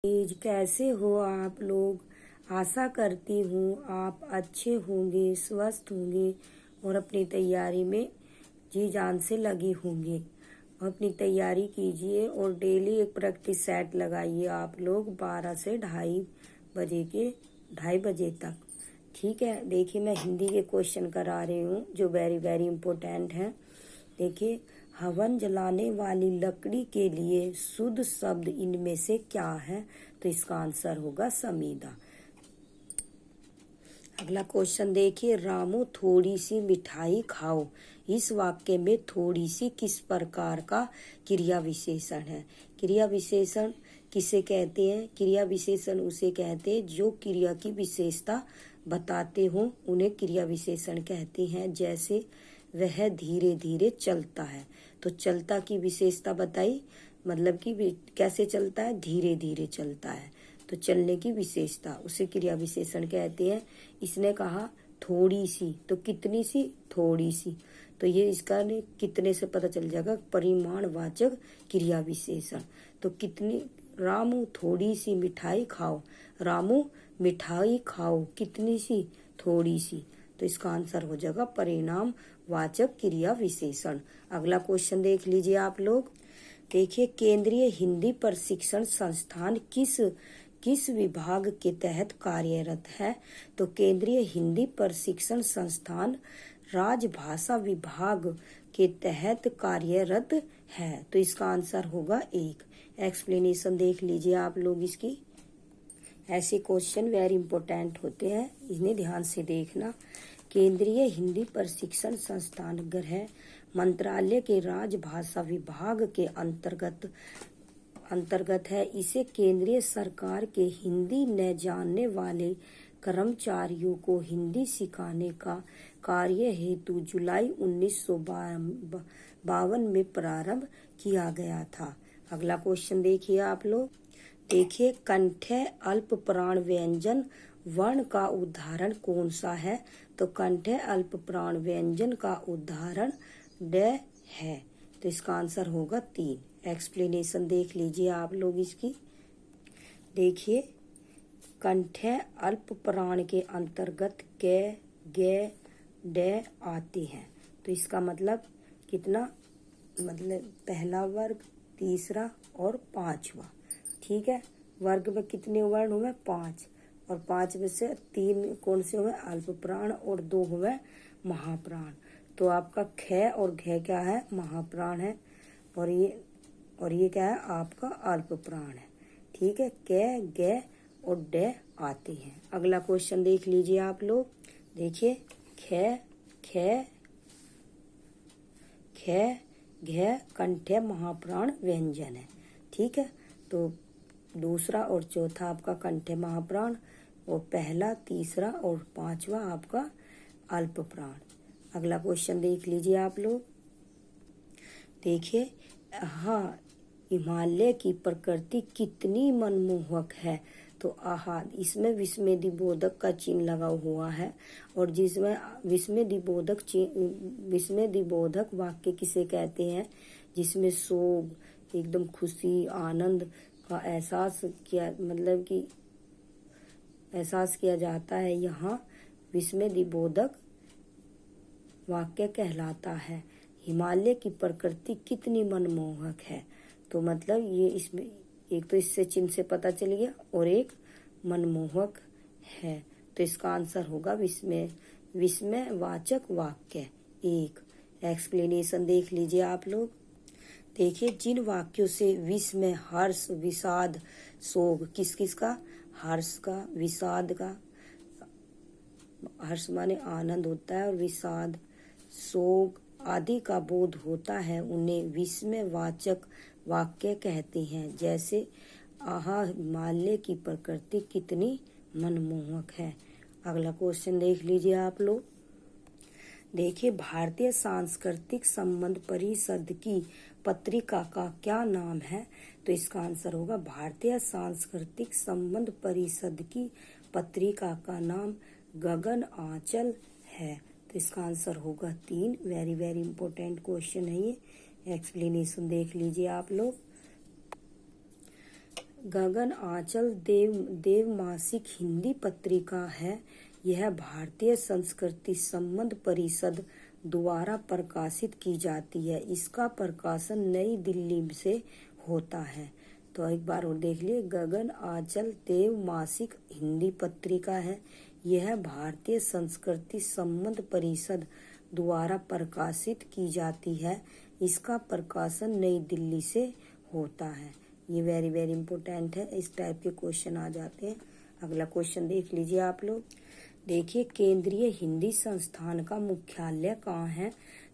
कैसे हो आप लोग। आशा करती हूँ आप अच्छे होंगे, स्वस्थ होंगे और अपनी तैयारी में जी जान से लगे होंगे। अपनी तैयारी कीजिए और डेली एक प्रैक्टिस सेट लगाइए आप लोग 12 से ढाई बजे तक। ठीक है, देखिए मैं हिंदी के क्वेश्चन करा रही हूँ जो वेरी वेरी इम्पोर्टेंट हैं। देखिए, हवन जलाने वाली लकड़ी के लिए शुद्ध शब्द इनमें से क्या है? तो इसका आंसर होगा समीदा। अगला क्वेश्चन देखिए, रामू थोड़ी सी मिठाई खाओ। इस वाक्य में थोड़ी सी किस प्रकार का क्रिया विशेषण है? क्रिया विशेषण किसे कहते हैं? क्रिया विशेषण उसे कहते हैं जो क्रिया की विशेषता बताते हो उन्हें क्रिया विशेषण कहते हैं। जैसे वह धीरे धीरे चलता है, तो चलता की विशेषता बताई, मतलब कि कैसे चलता है? धीरे धीरे चलता है, तो चलने की विशेषता उसे क्रिया विशेषण कहते हैं। इसने कहा थोड़ी सी, तो कितनी सी? थोड़ी सी, तो ये इसका कितने से पता चल जाएगा, परिमाणवाचक क्रिया विशेषण। तो कितनी, रामू थोड़ी सी मिठाई खाओ। रामू मिठाई खाओ, कितनी सी? थोड़ी सी, तो इसका आंसर हो जाएगा परिणाम वाचक क्रिया विशेषण। अगला क्वेश्चन देख लीजिए आप लोग। देखिए, केंद्रीय हिंदी प्रशिक्षण संस्थान किस विभाग के तहत कार्यरत है? तो केंद्रीय हिंदी प्रशिक्षण संस्थान राजभाषा विभाग के तहत कार्यरत है, तो इसका आंसर होगा एक। एक्सप्लेनेशन देख लीजिए आप लोग इसकी। ऐसे क्वेश्चन वेरी इंपॉर्टेंट होते हैं, इन्हें ध्यान से देखना। केंद्रीय हिंदी प्रशिक्षण संस्थान गृह मंत्रालय के राजभाषा विभाग के अंतर्गत है। इसे केंद्रीय सरकार के हिंदी न जानने वाले कर्मचारियों को हिंदी सिखाने का कार्य हेतु जुलाई 1952 में प्रारंभ किया गया था। अगला क्वेश्चन देखिए आप लोग। देखिए, कंठ्य अल्प प्राण व्यंजन वर्ण का उदाहरण कौन सा है? तो कंठ्य अल्प प्राण व्यंजन का उदाहरण ड है, तो इसका आंसर होगा 3। एक्सप्लेनेशन देख लीजिए आप लोग इसकी। देखिए, कंठ्य अल्प प्राण के अंतर्गत क, ग, ड आते हैं, तो इसका मतलब कितना, मतलब पहला वर्ग, तीसरा और पांचवा। ठीक है, वर्ग में कितने वर्ण हुए? 5, और 5 में से 3 कौन से हुए? अल्प प्राण, और 2 हुए महाप्राण। तो आपका ख और घ क्या है? महाप्राण है, और ये क्या है? आपका अल्प प्राण है। ठीक है, क, ग और ड आते हैं। अगला क्वेश्चन देख लीजिए आप लोग। देखिए, ख, घ कंठ्य महाप्राण व्यंजन है। ठीक है, तो दूसरा और चौथा आपका कंठ्य महाप्राण, और पहला, तीसरा और पांचवा आपका अल्प प्राण। अगला क्वेश्चन देख लीजिए आप लोग। देखिए, हाँ, हिमालय की प्रकृति कितनी मनमोहक है? तो आहा, इसमें विस्मयदिबोधक का चिन्ह लगा हुआ है, और जिसमें विस्मयदिबोधक वाक्य किसे कहते हैं? जिसमें शोक, एकदम खुशी, आनंद का एहसास किया, मतलब कि एहसास किया जाता है, यहाँ विस्मयदिबोधक वाक्य कहलाता है। हिमालय की प्रकृति कितनी मनमोहक है, तो मतलब ये इसमें एक तो इससे चिन्ह से पता चल गया, और एक मनमोहक है, तो इसका आंसर होगा विस्मयवाचक वाक्य 1। एक्सप्लेनेशन देख लीजिए आप लोग। देखिए, जिन वाक्यों से विस्मय, हर्ष, विषाद, शोक, किस का? हर्ष का, विषाद का, हर्ष माने आनंद होता है, और विषाद, शोक आदि का बोध होता है, उन्हें विस्मयवाचक वाक्य कहते हैं। जैसे, आहा, हिमालय की प्रकृति कितनी मनमोहक है। अगला क्वेश्चन देख लीजिए आप लोग। देखिए, भारतीय सांस्कृतिक संबंध परिषद की पत्रिका का क्या नाम है? तो इसका आंसर होगा भारतीय सांस्कृतिक संबंध परिषद की पत्रिका का नाम गगन आंचल है, तो इसका आंसर होगा 3। वेरी वेरी इंपॉर्टेंट क्वेश्चन है ये। एक्सप्लेनेशन देख लीजिए आप लोग। गगन आंचल देव मासिक हिंदी पत्रिका है। यह भारतीय संस्कृति संबंध परिषद द्वारा प्रकाशित की जाती है। इसका प्रकाशन नई दिल्ली से होता है। तो एक बार और देख लिए, गगन आंचल देव मासिक हिंदी पत्रिका है। यह भारतीय संस्कृति संबंध परिषद द्वारा प्रकाशित की जाती है। इसका प्रकाशन नई दिल्ली से होता है। ये वेरी वेरी इंपॉर्टेंट है। इस टाइप के क्वेश्चन आ जाते हैं। अगला क्वेश्चन देख लीजिए आप लोग। देखिए, केंद्रीय हिंदी संस्थान का मुख्यालय कहाँ है?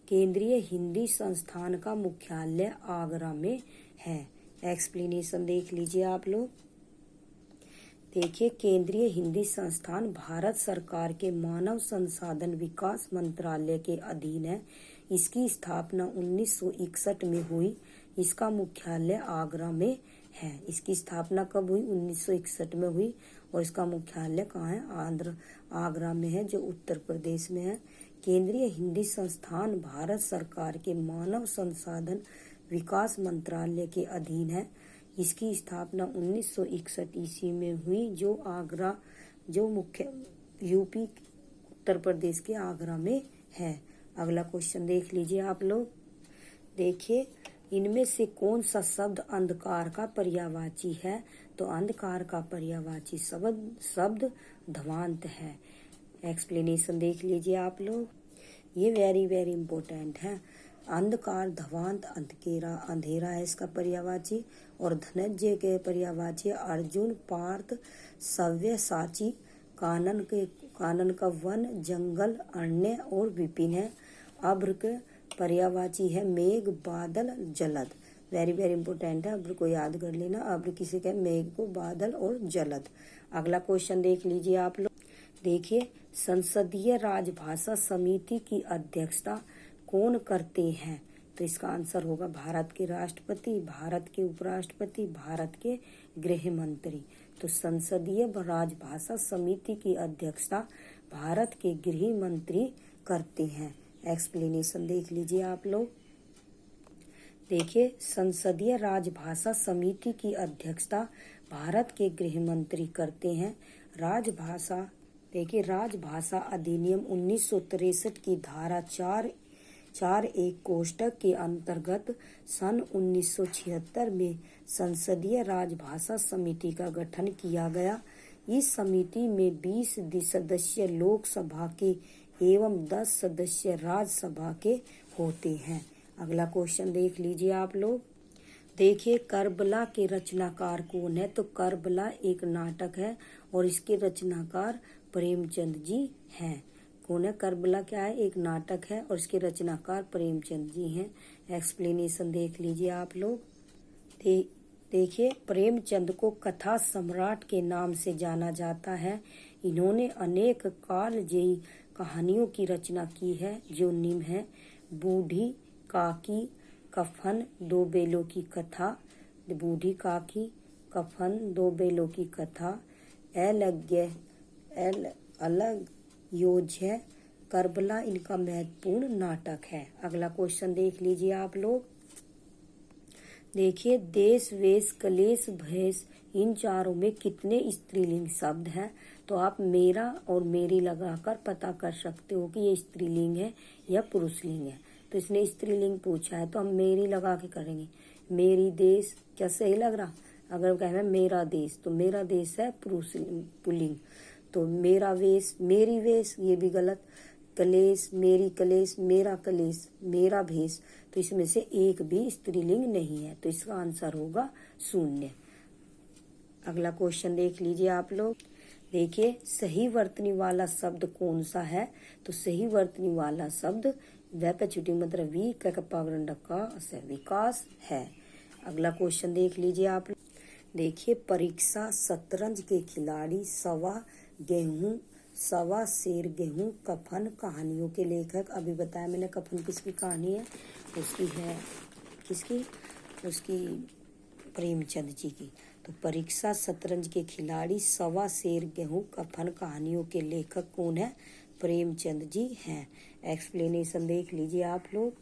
केंद्रीय हिंदी संस्थान का मुख्यालय आगरा में है। एक्सप्लेनेशन देख लीजिए आप लोग। देखिए, केंद्रीय हिंदी संस्थान भारत सरकार के मानव संसाधन विकास मंत्रालय के अधीन है। इसकी स्थापना 1961 में हुई। इसका मुख्यालय आगरा में है। इसकी स्थापना कब हुई? 1961 में हुई। और इसका मुख्यालय कहाँ है? आगरा में है, जो उत्तर प्रदेश में है। केंद्रीय हिंदी संस्थान भारत सरकार के मानव संसाधन विकास मंत्रालय के अधीन है। इसकी स्थापना 1961 ईस्वी में हुई, जो मुख्य यूपी उत्तर प्रदेश के आगरा में है। अगला क्वेश्चन देख लीजिए आप लोग। देखिए, इनमें से कौन सा शब्द अंधकार का पर्यायवाची है? तो अंधकार का पर्यायवाची शब्द ध्वांत है। एक्सप्लेनेशन देख लीजिए आप लोग। ये वेरी वेरी इंपॉर्टेंट है। अंधकार, ध्वांत, अंधेरा है इसका पर्यायवाची। और धनंजय के पर्यायवाची अर्जुन, पार्थ, सव्यसाची, कानन का वन, जंगल, अरण्य और विपिन है। अभ्र के पर्यायवाची है मेघ, बादल, जलद। वेरी वेरी इंपॉर्टेंट है, अभ्र को याद कर लेना। अभ्र किसे कहे? मेघ को, बादल और जलद। अगला क्वेश्चन देख लीजिए आप लोग। देखिए, संसदीय राजभाषा समिति की अध्यक्षता कौन करते हैं? तो इसका आंसर होगा भारत के राष्ट्रपति, भारत के उपराष्ट्रपति, भारत के गृह मंत्री। तो संसदीय राजभाषा समिति की अध्यक्षता भारत के गृह मंत्री करते हैं। एक्सप्लेनेशन देख लीजिए आप लोग। देखिए, संसदीय राजभाषा समिति की अध्यक्षता भारत के गृह मंत्री करते हैं। राजभाषा, देखिए, राजभाषा अधिनियम 1963 की धारा 4(1) कोष्टक के अंतर्गत सन 1976 में संसदीय राजभाषा समिति का गठन किया गया। इस समिति में 20 सदस्य लोकसभा के एवं 10 सदस्य राज्यसभा के होते हैं। अगला क्वेश्चन देख लीजिए आप लोग। देखिए, करबला के रचनाकार कौन है? तो करबला एक नाटक है और इसके रचनाकार प्रेमचंद जी हैं। कौन है? करबला क्या है? एक नाटक है और इसके रचनाकार प्रेमचंद जी हैं। एक्सप्लेनेशन देख लीजिए आप लोग। देखिए, प्रेमचंद को कथा सम्राट के नाम से जाना जाता है। इन्होंने अनेक कालजयी कहानियों की रचना की है, जो निम्न है। बूढ़ी काकी, कफन, दो बेलों की कथा, बूढ़ी काकी, कफन, दो बेलों की कथा, अलग योज्य, करबला इनका महत्वपूर्ण नाटक है। अगला क्वेश्चन देख लीजिए आप लोग। देखिए, देश, वेश, कलेश, भैंस, इन चारों में कितने स्त्रीलिंग शब्द हैं? तो आप मेरा और मेरी लगाकर पता कर सकते हो कि ये स्त्रीलिंग है या पुरुषलिंग है। तो इसने स्त्रीलिंग पूछा है तो हम मेरी लगा के करेंगे। मेरी देश, क्या सही लग रहा? अगर कहना मेरा देश, तो मेरा देश है पुल्लिंग। तो मेरा वेश, मेरी वेश, ये भी गलत। कलेश, मेरी कलेश, मेरा कलेश, मेरा भेष, तो इसमें से एक भी स्त्रीलिंग नहीं है। तो इसका आंसर होगा 0। अगला क्वेश्चन देख लीजिए आप लोग। देखिए, सही वर्तनी वाला शब्द कौन सा है? तो सही वर्तनी वाला शब्द व्यापचुटी मतलब वी का विकास है। अगला क्वेश्चन देख लीजिए आप लोग। देखिए, परीक्षा शतरंज के खिलाड़ी, सवा शेर गेहूं, कफन कहानियों के लेखक। अभी बताया मैंने कफन किसकी कहानी है, उसकी है किसकी, उसकी प्रेमचंद जी की। तो परीक्षा शतरंज के खिलाड़ी, सवा शेर गेहूं, कफन कहानियों के लेखक कौन है? प्रेमचंद जी हैं। एक्सप्लेनेशन देख लीजिए आप लोग।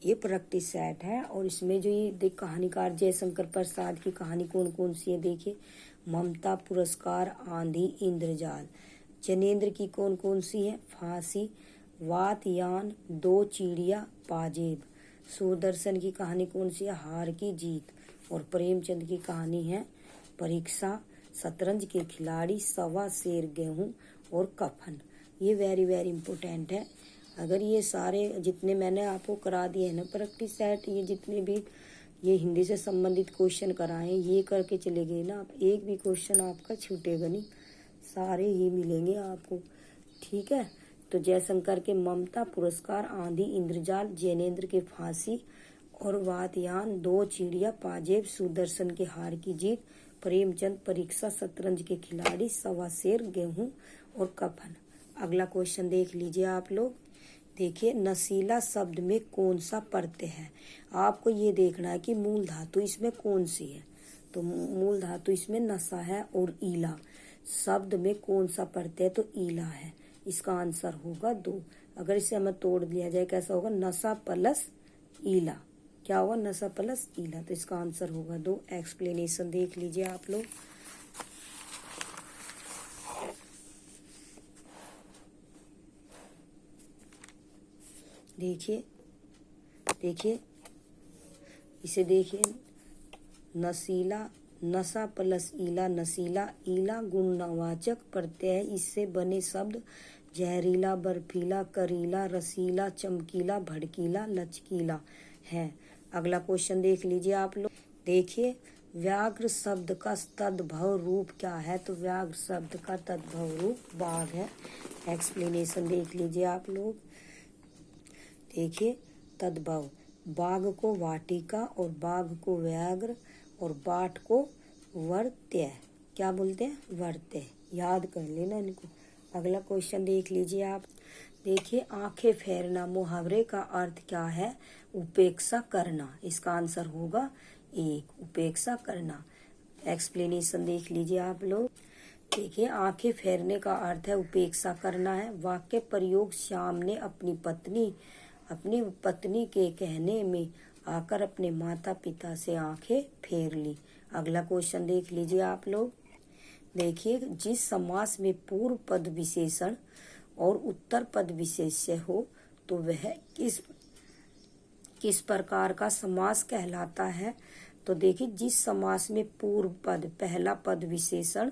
ये प्रैक्टिस सेट है। और इसमें जो ये देख कहानीकार जयशंकर प्रसाद की कहानी कौन कौन सी है देखिए, ममता पुरस्कार, आंधी, इंद्रजाल। जनेन्द्र की कौन कौन सी है, फांसी, वातयान, दो चिड़िया, पाजेब। सूरदर्शन की कहानी कौन सी है, हार की जीत। और प्रेमचंद की कहानी है परीक्षा, शतरंज के खिलाड़ी, सवा शेर, गेहूं और कफन। ये वेरी वेरी इंपॉर्टेंट है। अगर ये सारे जितने मैंने आपको करा दिए हैं ना प्रैक्टिस सेट, ये जितने भी ये हिंदी से संबंधित क्वेश्चन कराएं, ये करके चले गए ना आप, एक भी क्वेश्चन आपका छूटेगा नहीं, सारे ही मिलेंगे आपको। ठीक है, तो जयशंकर के ममता पुरस्कार, आंधी, इंद्रजाल, जैनेन्द्र के फांसी और वातयान, दो चिड़िया, पाजेब, सुदर्शन के हार की जीत, प्रेमचंद परीक्षा, शतरंज के खिलाड़ी, सवा शेर, गेहूं और कफन। अगला क्वेश्चन देख लीजिए आप लोग। देखिए, नशीला शब्द में कौन सा प्रत्यय है। आपको ये देखना है कि मूल धातु इसमें कौन सी है। तो मूल धातु इसमें नशा है और ईला। शब्द में कौन सा प्रत्यय, तो ईला है। इसका आंसर होगा 2। अगर इसे हमें तोड़ दिया जाए कैसा होगा, नशा प्लस ईला। क्या होगा, नशा प्लस ईला। तो इसका आंसर होगा 2। एक्सप्लेनेशन देख लीजिए आप लोग। देखिए देखिए इसे देखिए, नशीला, नशा प्लस ईला, नशीला, ईला गुणवाचक प्रत्यय है। इससे बने शब्द जहरीला, बर्फीला, करीला, रसीला, चमकीला, भड़कीला, लचकीला है। अगला क्वेश्चन देख लीजिए आप लोग। देखिए, व्याघ्र शब्द का तद्भव रूप क्या है, तो व्याघ्र शब्द का तद्भव रूप बाघ है। एक्सप्लेनेशन देख लीजिए आप लोग। देखिए, तद्भव, बाघ को वाटिका और बाघ को व्याघ्र और बाट को वर्त्य, क्या बोलते हैं, वर्त्य। याद कर लेना इनको। अगला क्वेश्चन देख लीजिए आप। देखिए, आंखें फेरना मुहावरे का अर्थ क्या है, उपेक्षा करना। इसका आंसर होगा 1, उपेक्षा करना। एक्सप्लेनेशन देख लीजिए आप लोग। देखिए, आंखें फेरने का अर्थ है उपेक्षा करना है। वाक्य प्रयोग, श्याम ने अपनी पत्नी के कहने में आकर अपने माता पिता से आंखें फेर ली। अगला क्वेश्चन देख लीजिए आप लोग। देखिए, जिस समास में पूर्व पद विशेषण और उत्तर पद विशेष्य हो तो वह किस प्रकार का समास कहलाता है। तो देखिए, जिस समास में पूर्व पद, पहला पद विशेषण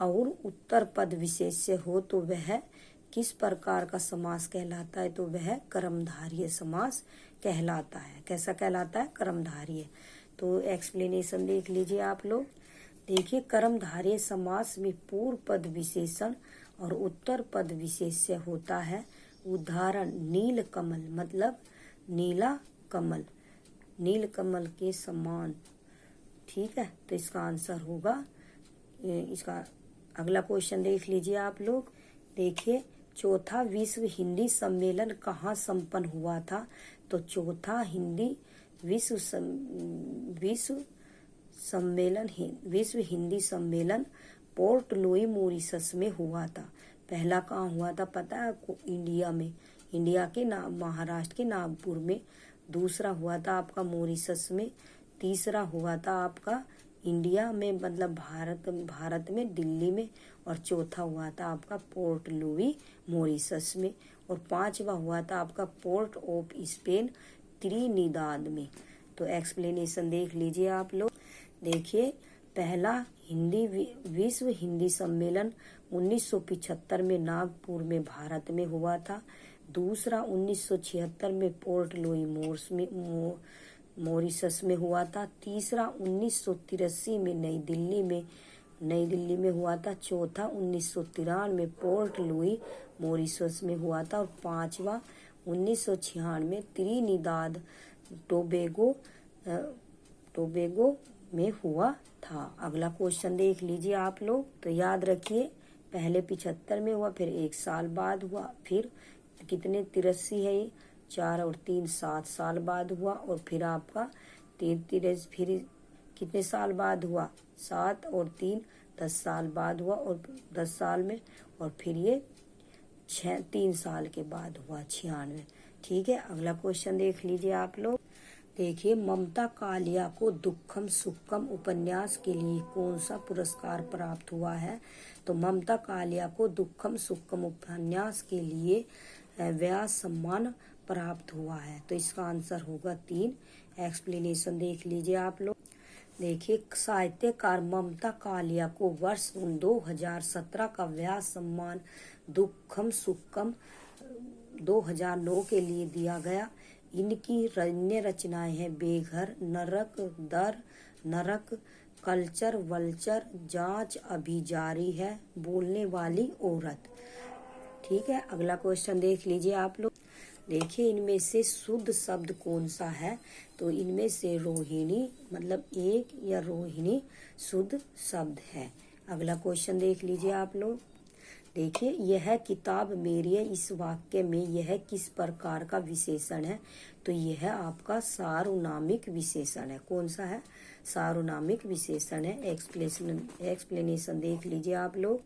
और उत्तर पद विशेष्य हो तो वह किस प्रकार का समास कहलाता है, तो वह कर्मधारय समास कहलाता है। कैसा कहलाता है, कर्मधारय। तो एक्सप्लेनेशन देख लीजिए आप लोग। देखिए, कर्मधारय समास में पूर्व पद विशेषण और उत्तर पद विशेष्य होता है। उदाहरण, नील कमल, मतलब नीला कमल, नील कमल के समान। ठीक है, तो इसका आंसर होगा इसका। अगला क्वेश्चन देख लीजिए आप लोग। देखिए, चौथा विश्व हिंदी सम्मेलन कहाँ संपन्न हुआ था, तो चौथा विश्व हिंदी सम्मेलन पोर्ट लुई मॉरिशस में हुआ था। पहला कहाँ हुआ था पता है आपको, इंडिया में, इंडिया के महाराष्ट्र के नागपुर में। दूसरा हुआ था आपका मॉरिशस में। तीसरा हुआ था आपका इंडिया में, मतलब भारत में, दिल्ली में। और चौथा हुआ था आपका पोर्ट लुई मॉरिशस में। और पांचवा हुआ था आपका पोर्ट ऑफ स्पेन, त्रिनिदाद में। तो एक्सप्लेनेशन देख लीजिए आप लोग। देखिए, पहला विश्व हिंदी सम्मेलन 1975 में नागपुर में भारत में हुआ था। दूसरा 1976 में पोर्ट लुई मॉरिशस में हुआ था। तीसरा 1983 में नई दिल्ली में हुआ था। चौथा 1993 में पोर्ट लुई मॉरिशस में हुआ था। और पांचवा 1996 में त्रिनिदाद टोबैगो में हुआ था। अगला क्वेश्चन देख लीजिए आप लोग। तो याद रखिए, पहले 75 में हुआ, फिर 1 साल बाद हुआ, फिर कितने 83 है ये, 4 और 3 7 साल बाद हुआ। और फिर आपका 33 फिर कितने साल बाद हुआ, 7 और 3 10 साल बाद हुआ। और 10 साल में, और फिर ये 3 साल के बाद हुआ, 96। ठीक है, अगला क्वेश्चन देख लीजिए आप लोग। देखिए, ममता कालिया को दुखम सुखम उपन्यास के लिए कौन सा पुरस्कार प्राप्त हुआ है? तो ममता कालिया को दुखम सुखम उपन्यास के लिए व्यास सम्मान प्राप्त हुआ है। तो इसका आंसर होगा 3। एक्सप्लेनेशन देख लीजिए आप लोग। देखिए, साहित्यकार ममता कालिया को वर्ष 2017 का व्यास सम्मान दुखम सुखम 2009 के लिए दिया गया। इनकी अन्य रचनाएं हैं बेघर, नरक, दर, नरक, कल्चर, वल्चर, जांच अभी जारी है, बोलने वाली औरत। ठीक है, अगला क्वेश्चन देख लीजिए आप लोग। देखिए, इनमें से शुद्ध शब्द कौन सा है? तो इनमें से रोहिणी मतलब एक या रोहिणी शुद्ध शब्द है। अगला क्वेश्चन देख लीजिए आप लोग। देखिए, यह किताब मेरी है, इस वाक्य में यह किस प्रकार का विशेषण है? तो यह आपका सार्वनामिक विशेषण है। कौन सा है? सार्वनामिक विशेषण है। एक्सप्लेनेशन देख लीजिए आप लोग।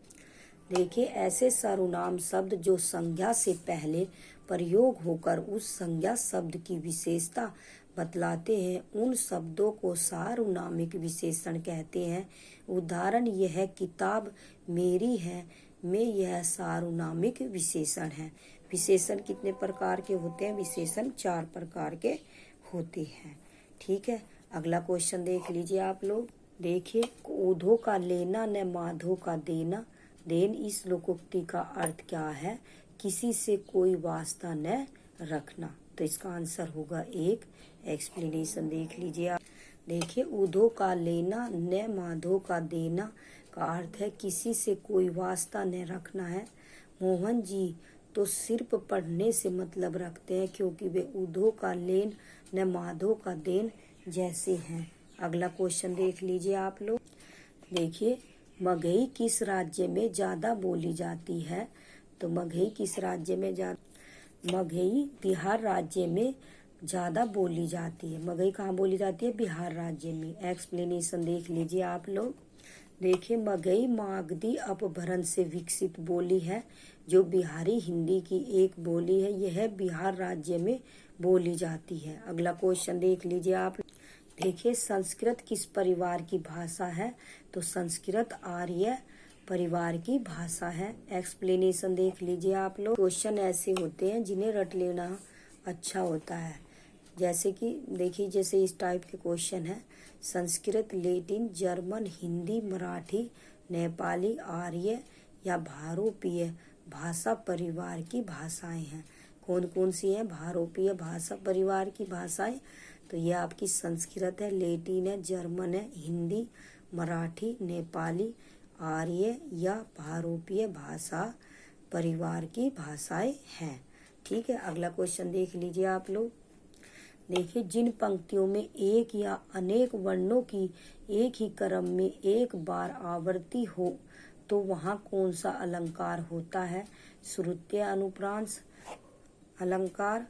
देखिए, ऐसे सर्वनाम शब्द जो संज्ञा से पहले प्रयोग होकर उस संज्ञा शब्द की विशेषता बतलाते हैं, उन शब्दों को सार्वनामिक विशेषण कहते हैं। उदाहरण, यह किताब मेरी है में यह सार्वनामिक विशेषण है। विशेषण कितने प्रकार के होते हैं? विशेषण 4 प्रकार के होते हैं। ठीक है, अगला क्वेश्चन देख लीजिए आप लोग। देखिए, ओधो का लेना न माधो का देना देन, इस लोकोक्ति का अर्थ क्या है? किसी से कोई वास्ता न रखना। तो इसका आंसर होगा 1। एक्सप्लेनेशन देख लीजिए आप। देखिए, उधो का लेना न माधो का देना का अर्थ है किसी से कोई वास्ता न रखना है। मोहन जी तो सिर्फ पढ़ने से मतलब रखते हैं क्योंकि वे उधो का लेन न माधो का देन जैसे हैं। अगला क्वेश्चन देख लीजिए आप लोग। देखिए, मगही किस राज्य में ज्यादा बोली जाती है? तो मगही किस राज्य में मगही बिहार राज्य में ज्यादा बोली जाती है। मगही कहाँ बोली जाती है? बिहार राज्य में। एक्सप्लेनेशन देख लीजिए आप लोग। देखिए, मगही मागधी अपभ्रंश से विकसित बोली है जो बिहारी हिंदी की एक बोली है। यह बिहार राज्य में बोली जाती है। अगला क्वेश्चन देख लीजिए आप। देखिए, संस्कृत किस परिवार की भाषा है? तो संस्कृत आर्य परिवार की भाषा है। एक्सप्लेनेशन देख लीजिए आप लोग। क्वेश्चन ऐसे होते हैं जिन्हें रट लेना अच्छा होता है। जैसे कि देखिए, जैसे इस टाइप के क्वेश्चन है। संस्कृत, लैटिन, जर्मन, हिंदी, मराठी, नेपाली, आर्य या भारोपीय भाषा परिवार की भाषाएं हैं। कौन कौन सी हैं भारोपीय भाषा परिवार की भाषाएं? तो ये आपकी संस्कृत है, लैटिन है, जर्मन है, हिंदी, मराठी, नेपाली, आर्य या भारोपीय भाषा परिवार की भाषाएं हैं। ठीक है, अगला क्वेश्चन देख लीजिए आप लोग। देखिए, जिन पंक्तियों में एक या अनेक वर्णों की एक ही क्रम में एक बार आवृत्ति हो तो वहाँ कौन सा अलंकार होता है? श्रुत्य अनुप्रांस अलंकार,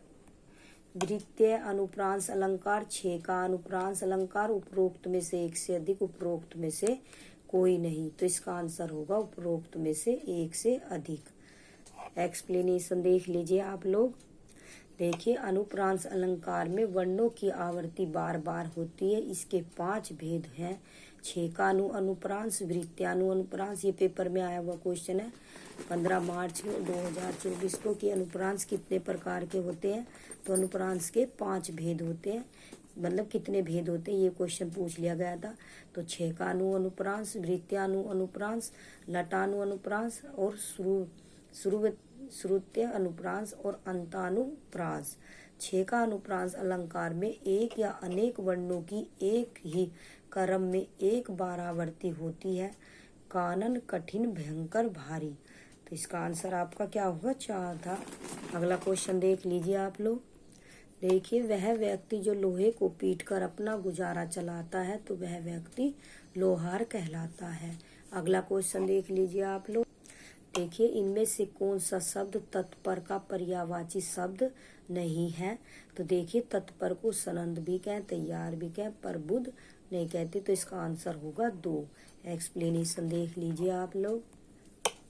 द्वितीय अनुप्रांस अलंकार, छेका अनुप्रांस अलंकार, उपरोक्त में से एक से अधिक, उपरोक्त में से कोई नहीं। तो इसका आंसर होगा उपरोक्त में से एक से अधिक। एक्सप्लेनेशन देख लीजिए आप लोग। देखिए, अनुप्रांस अलंकार में वर्णों की आवृत्ति बार बार होती है। इसके 5 भेद हैं। छेकानु अनुप्रांस, वृत्त्यानु अनुप्रांस, ये पेपर में आया हुआ क्वेश्चन है 15 मार्च 2024 को कि अनुप्रांस कितने प्रकार के होते हैं? तो अनुप्रांस के 5 भेद होते हैं। मतलब कितने भेद होते हैं ये क्वेश्चन पूछ लिया गया था। तो छेकानु अनुप्रांस, वृत्त्यानु अनुप्रांस, लटानु अनुप्रांस और श्रुत्य अनुप्रांस और अंतानुप्रांस। छेका अनुप्रांस अलंकार में एक या अनेक वर्णों की एक ही क्रम में एक बार आवृत्ति होती है। कानन कठिन भयंकर भारी। तो इसका आंसर आपका क्या होगा? 4 था। अगला क्वेश्चन देख लीजिए आप लोग। देखिए, वह व्यक्ति जो लोहे को पीटकर अपना गुजारा चलाता है तो वह व्यक्ति लोहार कहलाता है। अगला क्वेश्चन देख लीजिए आप लोग। देखिए, इनमें से कौन सा शब्द तत्पर का पर्यायवाची शब्द नहीं है? तो देखिए, तत्पर को सनंद भी कहें, तैयार भी कहें, पर बुध नहीं कहते। तो इसका आंसर होगा 2। एक्सप्लेनेशन देख लीजिए आप लोग।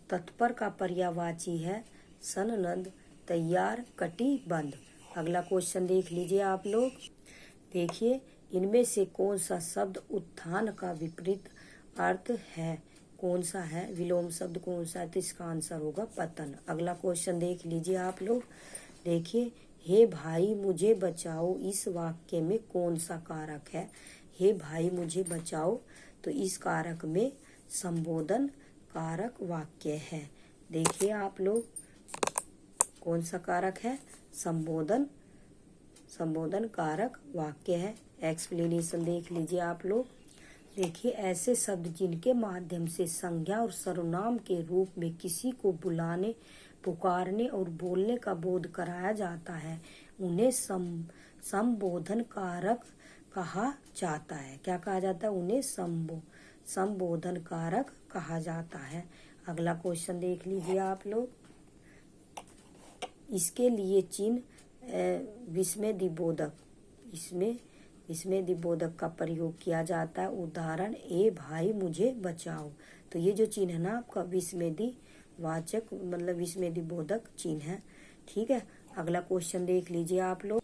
तत्पर का पर्यायवाची है सनंद, तैयार, कटिबंध। अगला क्वेश्चन देख लीजिए आप लोग। देखिए, इनमें से कौन सा शब्द उत्थान का विपरीत अर्थ है? कौन सा है? विलोम शब्द कौन सा है? तो इसका आंसर होगा पतन। अगला क्वेश्चन देख लीजिए आप लोग। देखिए, हे भाई मुझे बचाओ, इस वाक्य में कौन सा कारक है? हे भाई मुझे बचाओ, तो इस कारक में संबोधन कारक वाक्य है। देखिए आप लोग, कौन सा कारक है? संबोधन कारक वाक्य है। एक्सप्लेनेशन देख लीजिए आप लोग। देखिए, ऐसे शब्द जिनके माध्यम से संज्ञा और सर्वनाम के रूप में किसी को बुलाने, पुकारने और बोलने का बोध कराया जाता है, उन्हें संबोधन कारक कहा जाता है। क्या कहा जाता है? उन्हें संबोधन कारक कहा जाता है। अगला क्वेश्चन देख लीजिए आप लोग। इसके लिए चिन्ह विस्मयदिबोधक, इसमें विस्मयदिबोधक का प्रयोग किया जाता है। उदाहरण, ए भाई मुझे बचाओ। तो ये जो चिन्ह है ना आपका विस्मयदिवाचक मतलब विस्मयदिबोधक चिन्ह है। ठीक है। अगला क्वेश्चन देख लीजिए आप लोग।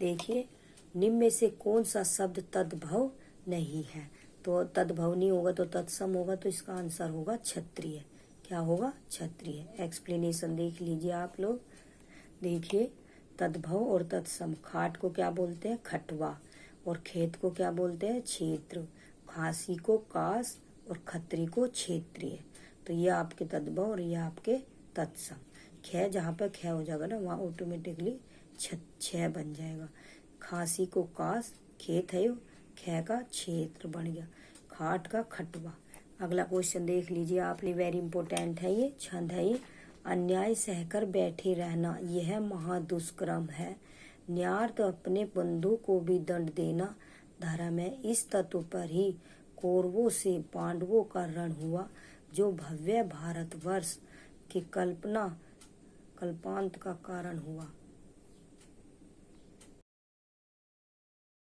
देखिए, निम्न में से कौन सा शब्द तद्भव नहीं है? तो तद्भव नहीं होगा तो तत्सम होगा, तो इसका आंसर होगा क्षत्रिय। क्या होगा? क्षत्रिय। एक्सप्लेनेशन देख लीजिए आप लोग। देखिए, तद्भव और तत्सम, खाट को क्या बोलते हैं? खटवा। और खेत को क्या बोलते हैं? क्षेत्र। खांसी को कास और खत्री को क्षेत्रीय। तो ये आपके तद्भव और ये आपके तत्सम। ख जहाँ पर ख हो जाएगा ना, वहाँ ऑटोमेटिकली छ बन जाएगा। खांसी को कास, खेत है, ख का क्षेत्र बन गया, खाट का खटवा। अगला क्वेश्चन देख लीजिए आपने, वेरी इंपॉर्टेंट है ये, छंद है ये। अन्याय सहकर बैठे रहना यह महादुष्कर्म है। न्यार्थ अपने बंधु को भी दंड देना धर्म है। इस तत्व पर ही कौरवों से पांडवों का रण हुआ, जो भव्य भारतवर्ष की कल्पांत का कारण हुआ।